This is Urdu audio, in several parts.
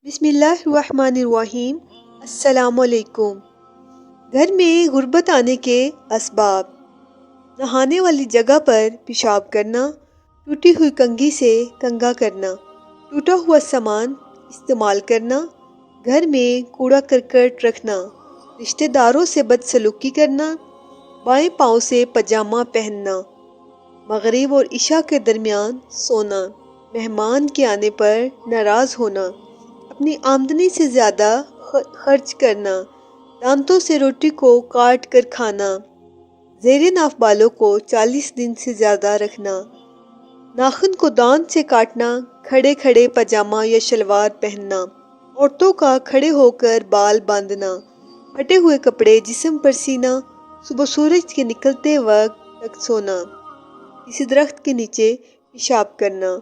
بسم اللہ الرحمن الرحیم۔ السلام علیکم۔ گھر میں غربت آنے کے اسباب: نہانے والی جگہ پر پیشاب کرنا، ٹوٹی ہوئی کنگھی سے کنگھا کرنا، ٹوٹا ہوا سامان استعمال کرنا، گھر میں کوڑا کرکٹ رکھنا، رشتہ داروں سے بدسلوکی کرنا، بائیں پاؤں سے پاجامہ پہننا، مغرب اور عشاء کے درمیان سونا، مہمان کے آنے پر ناراض ہونا، اپنی آمدنی سے زیادہ خرچ کرنا، دانتوں سے روٹی کو کاٹ کر کھانا، زیر ناف بالوں کو 40 دن سے زیادہ رکھنا، ناخن کو دانت سے کاٹنا، کھڑے کھڑے پاجامہ یا شلوار پہننا، عورتوں کا کھڑے ہو کر بال باندھنا، پھٹے ہوئے کپڑے جسم پر سینا، صبح سورج کے نکلتے وقت تک سونا، کسی درخت کے نیچے پیشاب کرنا،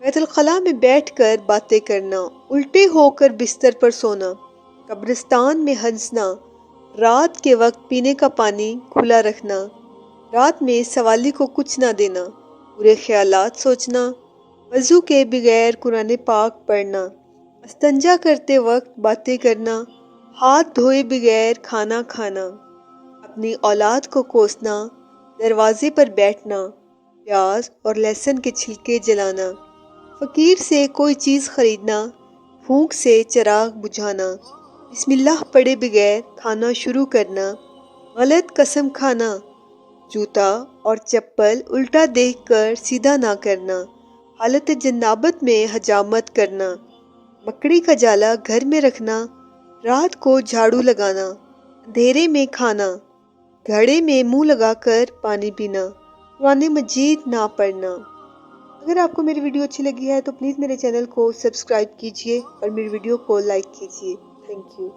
بیت الخلاء میں بیٹھ کر باتیں کرنا، الٹے ہو کر بستر پر سونا، قبرستان میں ہنسنا، رات کے وقت پینے کا پانی کھلا رکھنا، رات میں سوالی کو کچھ نہ دینا، برے خیالات سوچنا، وضو کے بغیر قرآن پاک پڑھنا، استنجا کرتے وقت باتیں کرنا، ہاتھ دھوئے بغیر کھانا کھانا، اپنی اولاد کو کوسنا، دروازے پر بیٹھنا، پیاز اور لہسن کے چھلکے جلانا، فقیر سے کوئی چیز خریدنا، پھونک سے چراغ بجھانا، بسم اللہ پڑھے بغیر کھانا شروع کرنا، غلط قسم کھانا، جوتا اور چپل الٹا دیکھ کر سیدھا نہ کرنا، حالت جنابت میں حجامت کرنا، مکڑی کا جالا گھر میں رکھنا، رات کو جھاڑو لگانا، اندھیرے میں کھانا، گھڑے میں منہ لگا کر پانی پینا، قرآن مجید نہ پڑھنا۔ اگر آپ کو میری ویڈیو اچھی لگی ہے تو پلیز میرے چینل کو سبسکرائب کیجیے اور میری ویڈیو کو لائک کیجیے۔ Thank you.